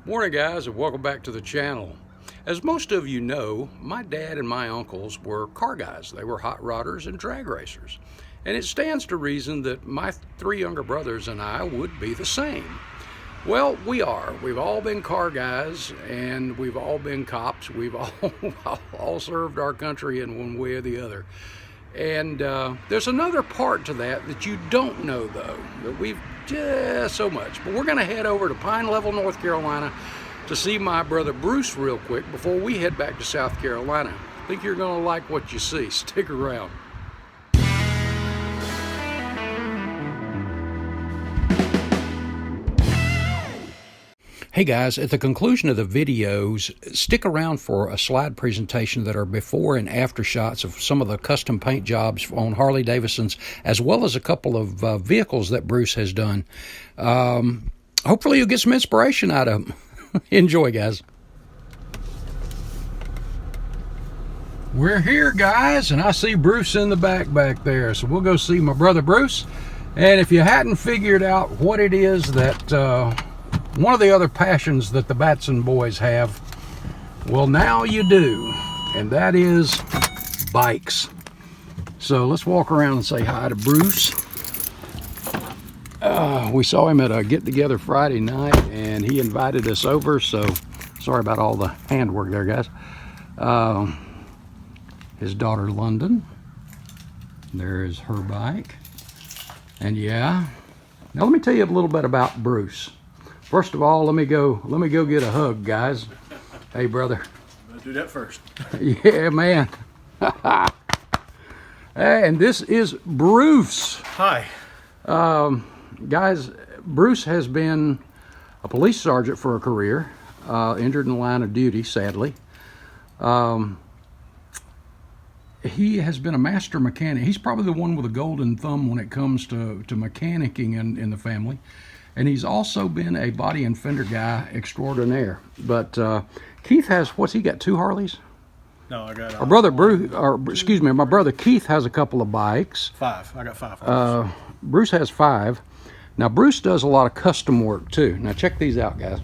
Morning guys, and welcome back to the channel. As most of you know, my dad and my uncles were car guys. They were hot rodders and drag racers. And it stands to reason that my three younger brothers and I would be the same. Well, we are. We've all been car guys and we've all been cops. We've all served our country in one way or the other. And there's another part to that you don't know though, that we've just so much. But we're gonna head over to Pine Level, North Carolina to see my brother Bruce real quick before we head back to South Carolina. I think you're gonna like what you see. Stick around. Hey guys, at the conclusion of the videos, stick around for a slide presentation that are before and after shots of some of the custom paint jobs on Harley Davidsons, as well as a couple of vehicles that Bruce has done. Hopefully you'll get some inspiration out of them. Enjoy, guys. We're here, guys, and I see Bruce in the back there, so we'll go see my brother Bruce. And if you hadn't figured out what it is that one of the other passions that the Batson boys have, well, now you do, and that is bikes. So let's walk around and say hi to Bruce. We saw him at a get-together Friday night, and he invited us over, so sorry about all the handwork there, guys. His daughter, London. There is her bike. And yeah, now let me tell you a little bit about Bruce. First of all, let me go get a hug, guys. Hey, brother. I'll do that first. Yeah, man. And this is Bruce. Hi. Guys, Bruce has been a police sergeant for a career, injured in the line of duty, sadly. He has been a master mechanic. He's probably the one with a golden thumb when it comes to mechanicking in the family. And he's also been a body and fender guy extraordinaire. But Keith has, what's he got, 2 Harleys? No, I got our brother Bruce, or excuse me, my brother Keith has a couple of bikes. 5. I got 5. Bruce has 5. Now Bruce does a lot of custom work too. Now check these out, guys.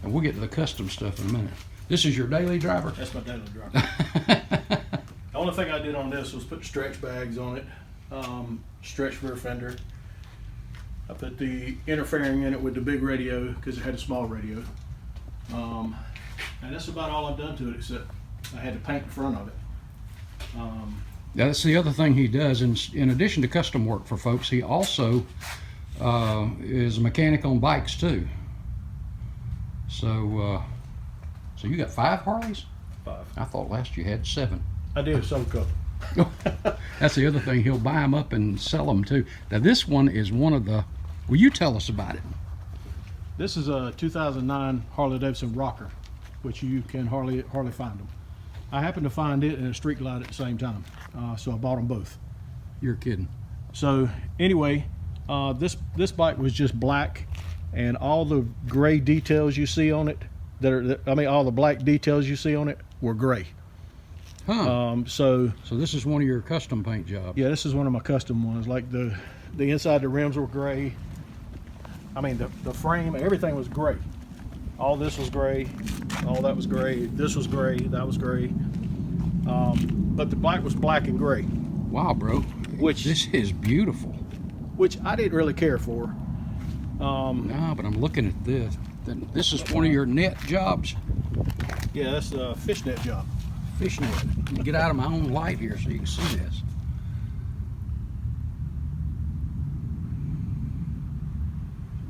And we'll get to the custom stuff in a minute. This is your daily driver? That's my daily driver. The only thing I did on this was put stretch bags on it. Stretch rear fender. I put the interfering in it with the big radio because it had a small radio. And that's about all I've done to it, except I had to paint the front of it. That's the other thing he does. In addition to custom work for folks, he also is a mechanic on bikes too. So you got 5 Harleys? 5. I thought last you had 7. I did sell a couple. That's the other thing. He'll buy them up and sell them too. Now this one is one of the, will you tell us about it? This is a 2009 Harley Davidson Rocker, which you can hardly find them. I happened to find it in a street glide at the same time, so I bought them both. You're kidding. So anyway, this bike was just black, and all the gray details you see on it, all the black details you see on it were gray. Huh. So this is one of your custom paint jobs. Yeah, this is one of my custom ones. Like the inside of the rims were gray. I mean the frame, everything was gray. All this was gray, all that was gray, this was gray, that was gray. But the bike was black and gray. Wow, bro. This is beautiful. Which I didn't really care for. No, but I'm looking at this. This is one of your net jobs. Yeah, that's a fishnet job. Fishnet. Let me get out of my own light here so you can see this.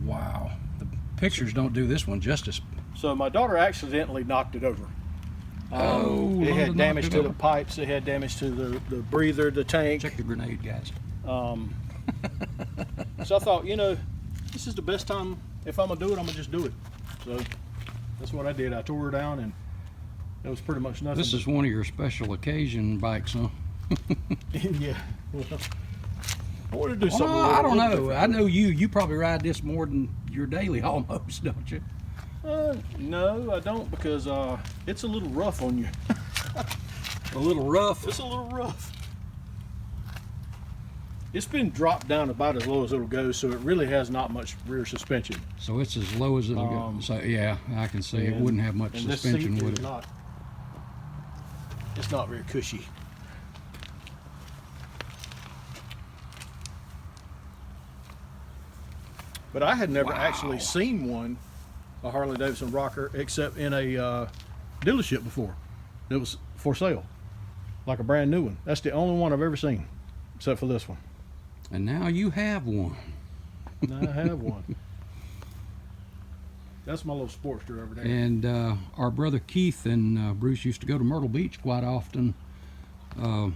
Wow. The pictures don't do this one justice. So my daughter accidentally knocked it over. It had damage to the pipes. It had damage to the breather, the tank. Check the grenade, guys. So I thought, this is the best time. If I'm gonna do it, I'm gonna just do it. So that's what I did. I tore her down, and it was pretty much nothing. This is one of your special occasion bikes, huh? Yeah. Well, I want to do something. Well, I don't know. I know you probably ride this more than your daily almost, don't you? No, I don't, because it's a little rough on you. A little rough? It's a little rough. It's been dropped down about as low as it'll go, so it really has not much rear suspension. So it's as low as it'll go. So yeah, I can see it wouldn't have much suspension, this seat would is it? It's not very cushy. But I had never actually seen one, a Harley Davidson rocker, except in a dealership before. It was for sale, like a brand new one. That's the only one I've ever seen, except for this one. And now you have one. Now I have one. That's my little Sportster over there. And our brother Keith and Bruce used to go to Myrtle Beach quite often. Yeah,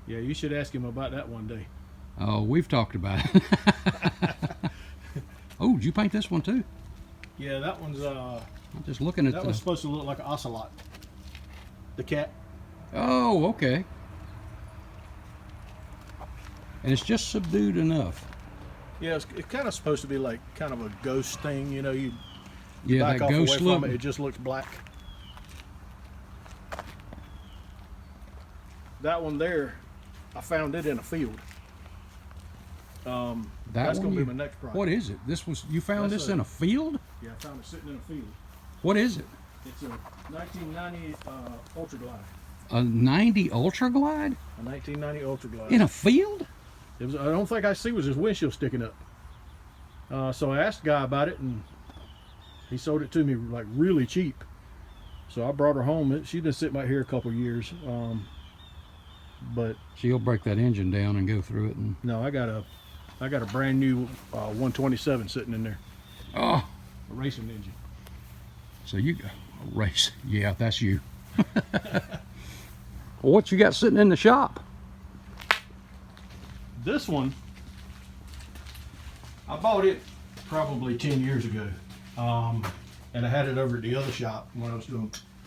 you should ask him about that one day. Oh, we've talked about it. Oh, did you paint this one too? Yeah, that one's I'm just looking at that was supposed to look like an ocelot. The cat. Oh, okay. And it's just subdued enough. Yeah, it's kind of supposed to be like kind of a ghost thing, you know. You Yeah, back that off ghost away look. from it, it just looks black. That one there, I found it in a field. That's going to be my next project. What is it? You found this in a field? Yeah, I found it sitting in a field. What is it? It's a 1990 Ultra Glide. A 90 Ultra Glide? A 1990 Ultra Glide. In a field? It was. I don't think I see was his windshield sticking up. So I asked the guy about it, and he sold it to me like really cheap. So I brought her home. She's been sitting right here a couple of years. But So you'll break that engine down and go through it, and no, I got a brand new 127 sitting in there. oh, A racing engine. so you race? Yeah, that's you. Well, what you got sitting in the shop? This one, I bought it probably 10 years ago, and I had it over at the other shop when I was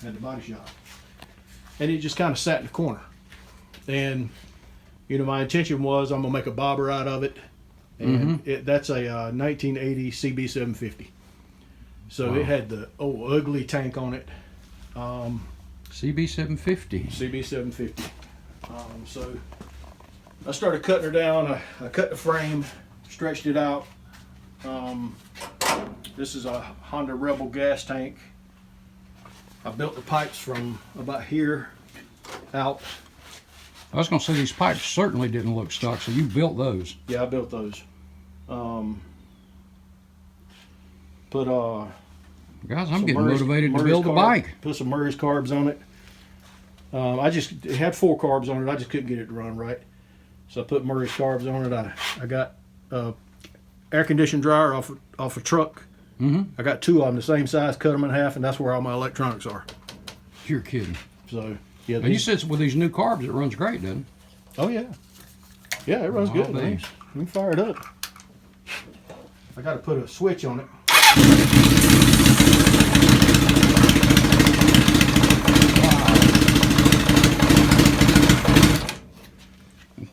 at the body shop, and it just kind of sat in the corner. And you know, my intention was I'm gonna make a bobber out of it, and that's a 1980 CB750. So it had the old ugly tank on it. CB750. CB750. So I started cutting her down. I cut the frame, stretched it out. This is a Honda Rebel gas tank. I built the pipes from about here out. I was going to say these pipes certainly didn't look stock, so you built those. Yeah, I built those. Guys, I'm getting motivated to build a bike. Put some Murray's carbs on it. It had 4 carbs on it. I just couldn't get it to run right. So I put Murray's carbs on it. I got air conditioned dryer off a truck. I got 2 of them the same size, cut them in half, and that's where all my electronics are. You're kidding. So yeah. And you said with these new carbs, it runs great, doesn't it? Oh yeah. Yeah, it runs good. Man. You can fire it up. I got to put a switch on it.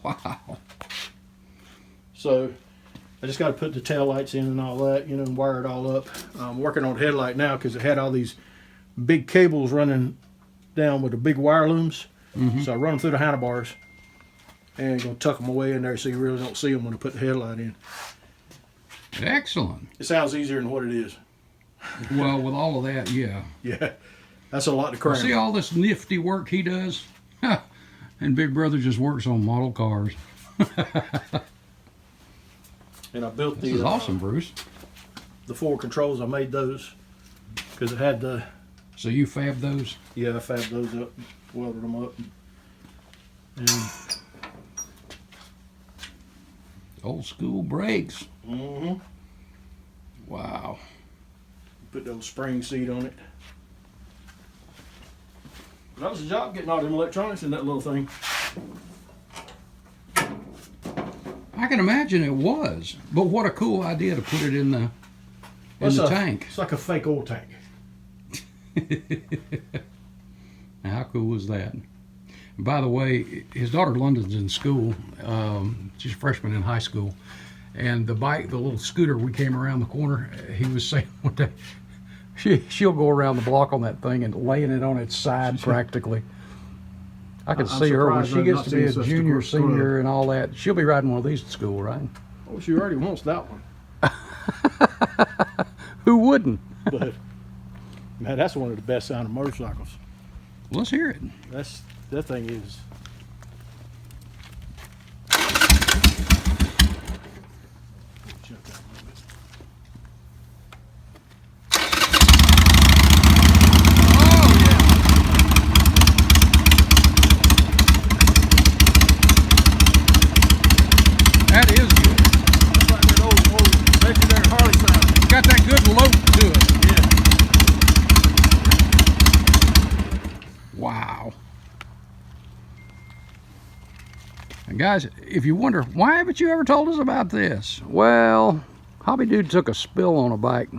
Wow. So I just got to put the tail lights in and all that, you know, and wire it all up. I'm working on the headlight now because it had all these big cables running down with the big wire looms. So I run them through the handlebars and gonna tuck them away in there so you really don't see them when I put the headlight in. Excellent. It sounds easier than what it is. Well, with all of that, yeah. Yeah, that's a lot to cram. See all this nifty work he does? And Big Brother just works on model cars. And I built This is awesome, Bruce. the 4 controls. I made those because it had the. So you fabbed those? Yeah, I fabbed those up, welded them up. And Old school brakes. mm-hmm. Wow. Put the spring seat on it. That was a job getting all them electronics in that little thing. I can imagine it was, but what a cool idea to put it in the tank. It's like a fake oil tank. Now, how cool was that? And by the way, his daughter London's in school. She's a freshman in high school. And the bike, the little scooter, we came around the corner. He was saying one day, she'll go around the block on that thing and laying it on its side practically. I can I'm see her when surprised she I've gets not to be seen a such junior, growth. senior, and all that. She'll be riding one of these to school, right? Oh, she already wants that one. Who wouldn't? But man, that's one of the best sounding motorcycles. Let's hear it. That thing is. Check that a little bit. Oh, yeah. That is good. It's like that old legendary Harley sound. Got that good lope to it. Yeah. Wow. And guys, if you wonder, why haven't you ever told us about this? Well, Hobby Dude took a spill on a bike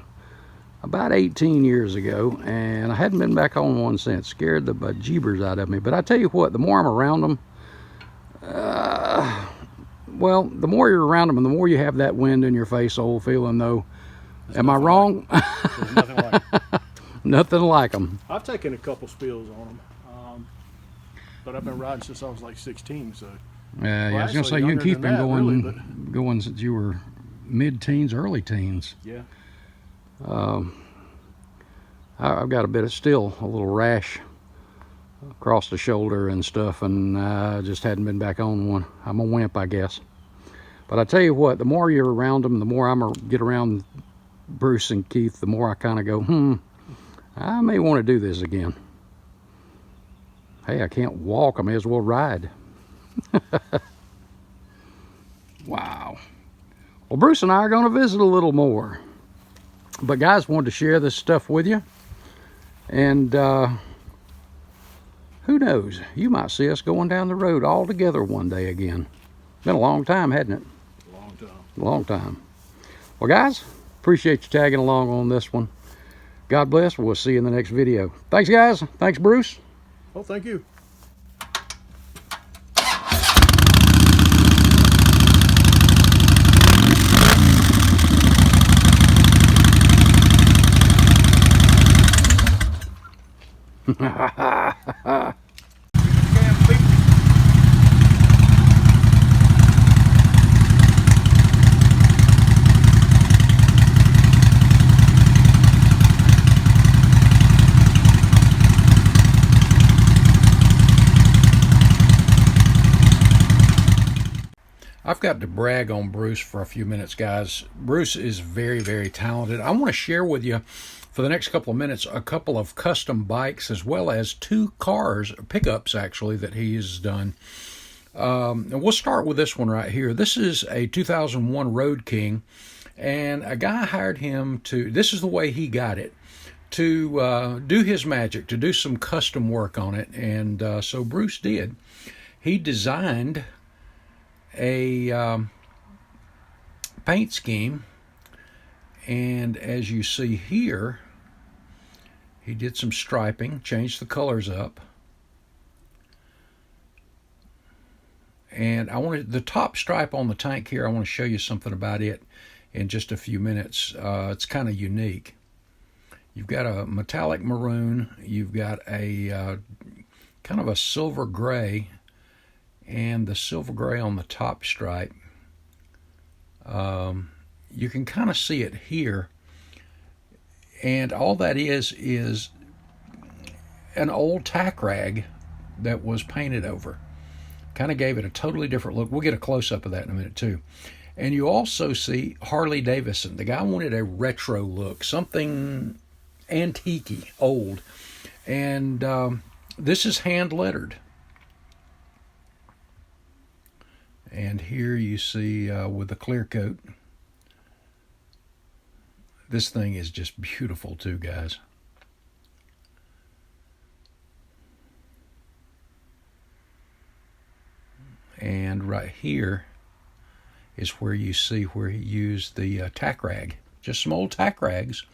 about 18 years ago, and I hadn't been back on one since. Scared the bejeebers out of me. But I tell you what, the more I'm around them, well, the more you're around them and the more you have that wind in your face, old feeling though. Am I wrong? There's nothing like it. Nothing like them. I've taken a couple spills on them, but I've been riding since I was like 16. So Yeah, I was gonna say you can keep been going since you were mid-teens, early teens. yeah. I've got a bit of still a little rash across the shoulder and stuff, and I just hadn't been back on one. I'm a wimp, I guess. But I tell you what, the more you're around them, the more I'm gonna get around Bruce and Keith, the more I kind of go, I may want to do this again. Hey, I can't walk, I may as well ride. Wow. Well, Bruce and I are going to visit a little more. But guys, wanted to share this stuff with you. And who knows? You might see us going down the road all together one day again. Been a long time, hadn't it? Long time. Long time. Well, guys, appreciate you tagging along on this one. God bless. We'll see you in the next video. Thanks, guys. Thanks, Bruce. Oh, thank you. I've got to brag on Bruce for a few minutes, guys. Bruce is very, very talented. I want to share with you for the next couple of minutes a couple of custom bikes as well as 2 cars, pickups actually, that he's done. And we'll start with this one right here. This is a 2001 Road King, and a guy hired him to, this is the way he got it, to do his magic, to do some custom work on it. And so Bruce did. He designed a paint scheme, and as you see here, he did some striping, changed the colors up, and I wanted the top stripe on the tank here. I want to show you something about it in just a few minutes. It's kind of unique. You've got a metallic maroon, you've got a kind of a silver gray, and the silver gray on the top stripe. You can kind of see it here, and all that is an old tack rag that was painted over. Kind of gave it a totally different look. We'll get a close-up of that in a minute too. And you also see Harley Davidson. The guy wanted a retro look, something antique-y, old, and this is hand lettered. And here you see with the clear coat. This thing is just beautiful too, guys. And right here is where you see where he used the tack rag. Just some old tack rags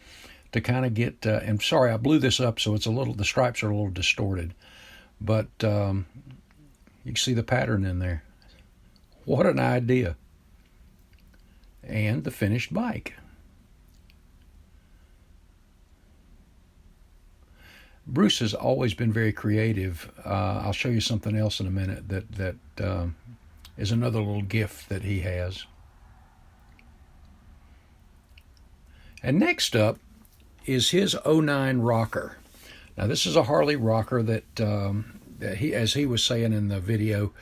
to kind of get, and sorry, I blew this up so it's a little, the stripes are a little distorted. But you can see the pattern in there. What an idea. And the finished bike. Bruce has always been very creative. I'll show you something else in a minute that is another little gift that he has. And next up is his '09 rocker. Now this is a Harley rocker that he, as he was saying in the video,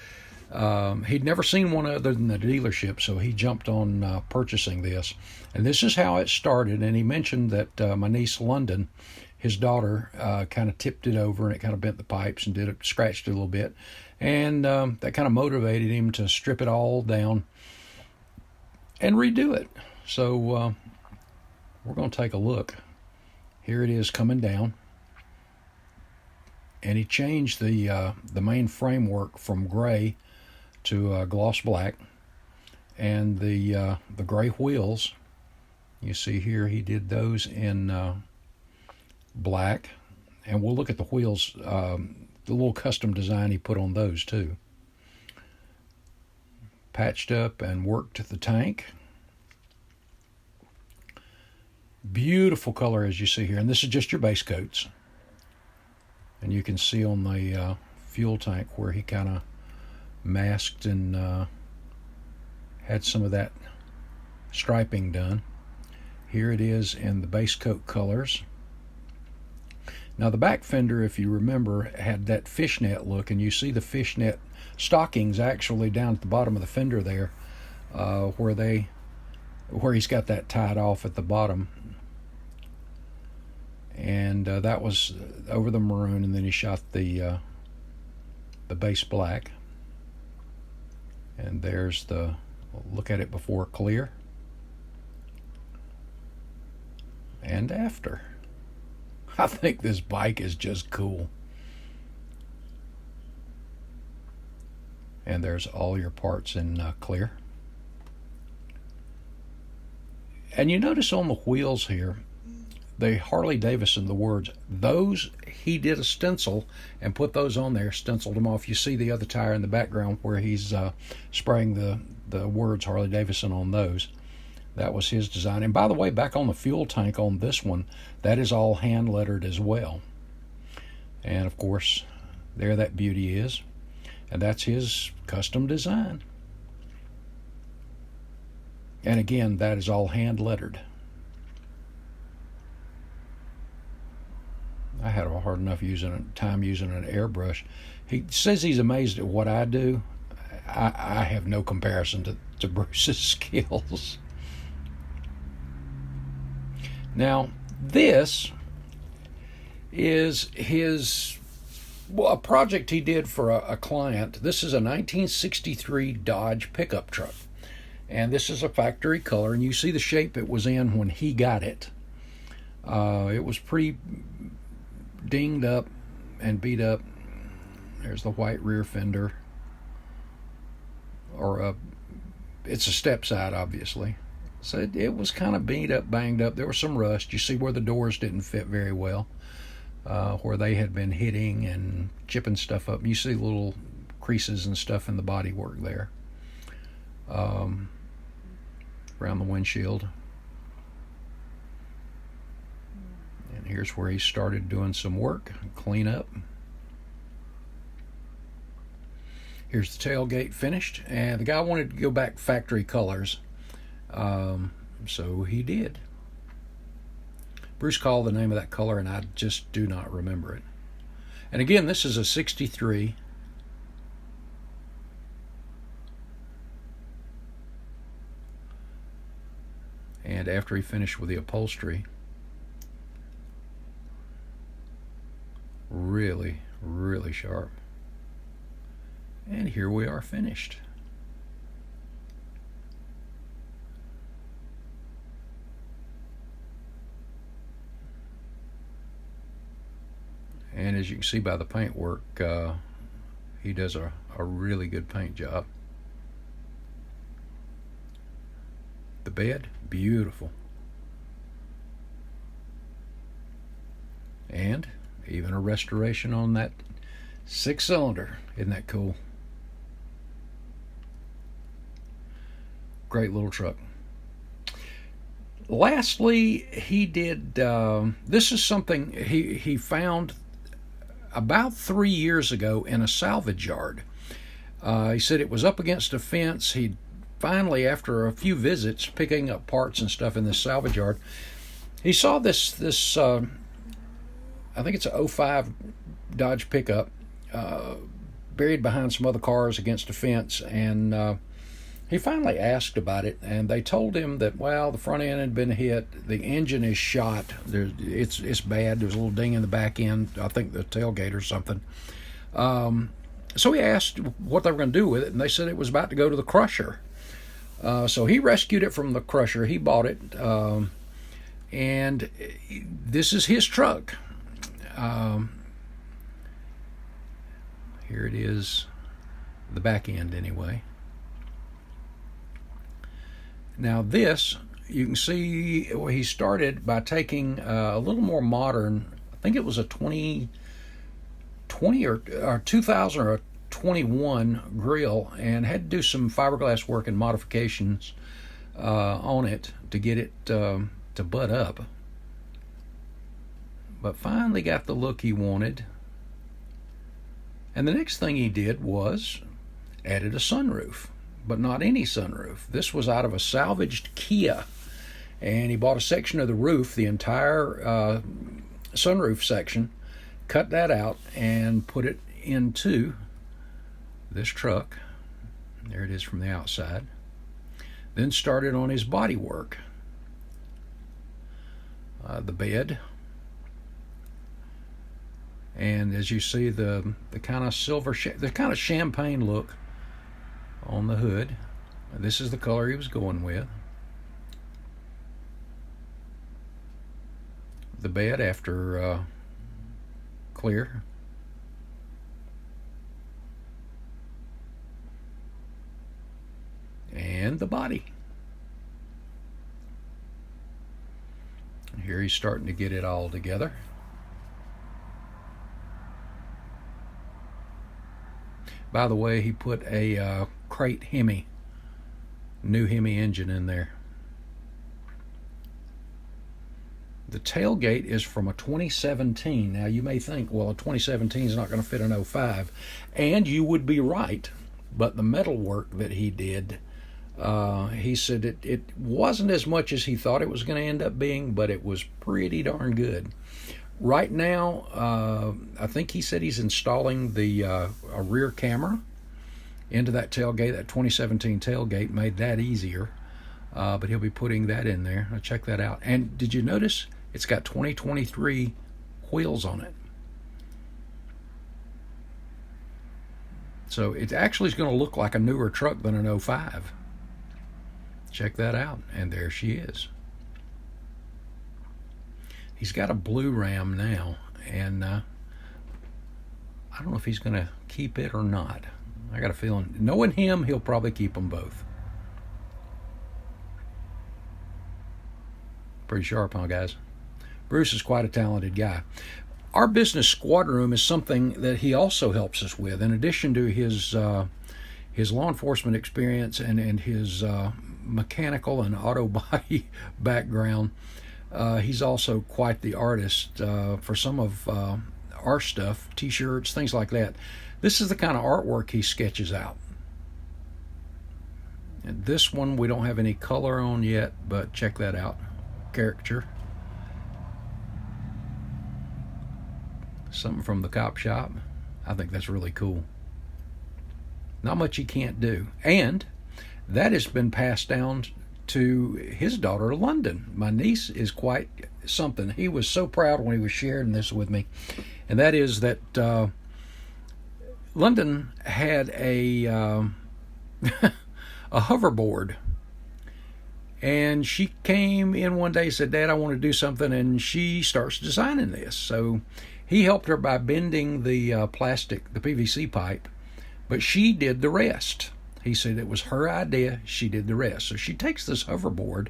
he'd never seen one other than the dealership, so he jumped on purchasing this. And this is how it started. And he mentioned that my niece London, his daughter, kind of tipped it over and it kind of bent the pipes and scratched it a little bit. And that kind of motivated him to strip it all down and redo it. So we're going to take a look. Here it is coming down. And he changed the main framework from gray to gloss black, and the gray wheels, you see here, he did those in black, and we'll look at the wheels, the little custom design he put on those too. Patched up and worked the tank. Beautiful color, as you see here, and this is just your base coats. And you can see on the fuel tank where he kind of masked and had some of that striping done. Here it is in the base coat colors. Now the back fender, if you remember, had that fishnet look, and you see the fishnet stockings actually down at the bottom of the fender there, where he's got that tied off at the bottom. And that was over the maroon, and then he shot the base black. And there's the look at it before clear and after. I think this bike is just cool. And there's all your parts in clear. And you notice on the wheels here, the Harley Davidson, the words, those he did a stencil and put those on there, stenciled them off. You see the other tire in the background where he's spraying the words Harley Davidson on those. That was his design. And by the way, back on the fuel tank on this one, that is all hand lettered as well. And of course, there that beauty is. And that's his custom design. And again, that is all hand lettered. I had a hard enough time using an airbrush. He says he's amazed at what I do. I have no comparison to Bruce's skills. Now, this is a project he did for a client. This is a 1963 Dodge pickup truck. And this is a factory color, and you see the shape it was in when he got it. It was pretty dinged up and beat up. There's the white rear fender, or it's a step side, obviously. So it was kind of beat up, banged up. There was some rust. You see where the doors didn't fit very well, where they had been hitting and chipping stuff up. You see little creases and stuff in the bodywork there, around the windshield. And here's where he started doing some work, clean up. Here's the tailgate finished, and the guy wanted to go back factory colors, so he did. Bruce called the name of that color, and I just do not remember it. And again, this is a 63. And after he finished with the upholstery, really, really sharp. And here we are finished. And as you can see by the paint work, he does a really good paint job. The bed, beautiful. And even a restoration on that 6-cylinder. Isn't that cool? Great little truck. Lastly, he did, this is something he found about 3 years ago in a salvage yard. He said it was up against a fence. He finally, after a few visits, picking up parts and stuff in this salvage yard, he saw this I think it's a '05 Dodge pickup buried behind some other cars against a fence, and he finally asked about it, and they told him that, well, the front end had been hit, the engine is shot, it's bad, there's a little ding in the back end, I think the tailgate or something. So he asked what they were going to do with it, and they said it was about to go to the crusher. So he rescued it from the crusher, he bought it, and this is his truck. Here it is, the back end anyway. Now this, you can see he started by taking a little more modern, I think it was a 2020 or 2000 or a 21 grill, and had to do some fiberglass work and modifications on it to get it to butt up. But finally got the look he wanted. And the next thing he did was added a sunroof. But not any sunroof. This was out of a salvaged Kia, and he bought a section of the roof, the entire sunroof section, cut that out and put it into this truck. There it is from the outside. Then started on his body work. The bed, and as you see, the kind of silver, the kind of champagne look on the hood. This is the color he was going with. The bed after clear. And the body. And here he's starting to get it all together. By the way, he put a crate Hemi, new Hemi engine in there. The tailgate is from a 2017. Now you may think, well, a 2017 is not going to fit an '05, and you would be right. But the metal work that he did, he said it wasn't as much as he thought it was going to end up being, but it was pretty darn good. Right now, I think he said he's installing a rear camera into that tailgate. That 2017 tailgate made that easier, but he'll be putting that in there. I'll check that out. And did you notice it's got 2023 wheels on it? So it actually is going to look like a newer truck than an '05. Check that out. And there she is. He's got a blue Ram now, and I don't know if he's going to keep it or not. I got a feeling, knowing him, he'll probably keep them both. Pretty sharp, huh, guys? Bruce is quite a talented guy. Our business squad room is something that he also helps us with. In addition to his law enforcement experience and his mechanical and auto body background, he's also quite the artist for some of our stuff, t-shirts, things like that. This is the kind of artwork he sketches out. And this one we don't have any color on yet, but check that out. Caricature. Something from the cop shop. I think that's really cool. Not much he can't do. And that has been passed down to his daughter, London. My niece is quite something. He was so proud when he was sharing this with me. And that is that London had a hoverboard. And she came in one day and said, Dad, I want to do something. And she starts designing this. So he helped her by bending the plastic, the PVC pipe, but she did the rest. He said it was her idea. She did the rest. So she takes this hoverboard,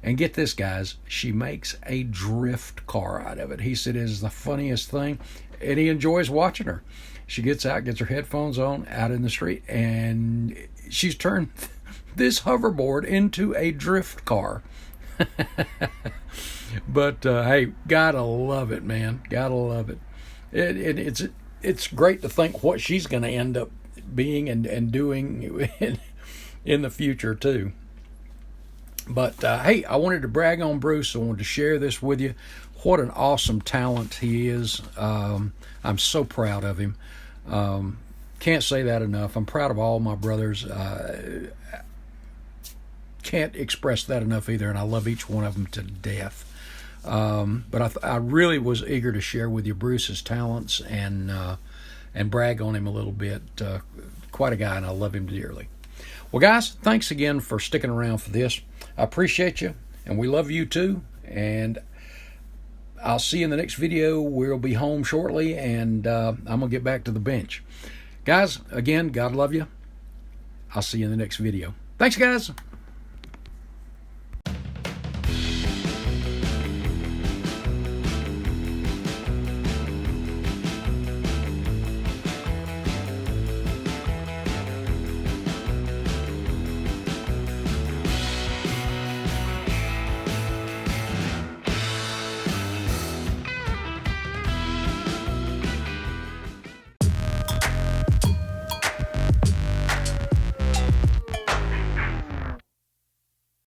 and get this, guys, she makes a drift car out of it. He said it is the funniest thing, and he enjoys watching her. She gets out, gets her headphones on, out in the street, and she's turned this hoverboard into a drift car. But hey, gotta love it, man. Gotta love it. it's great to think what she's going to end up being and doing in the future too. But hey, I wanted to brag on Bruce. I wanted to share this with you. What an awesome talent he is. I'm so proud of him. Can't say that enough. I'm proud of all my brothers. Can't express that enough either, and I love each one of them to death. But I really was eager to share with you Bruce's talents and brag on him a little bit. Quite a guy, and I love him dearly. Well, guys, thanks again for sticking around for this. I appreciate you, and we love you too. And I'll see you in the next video. We'll be home shortly, and I'm going to get back to the bench. Guys, again, God love you. I'll see you in the next video. Thanks, guys.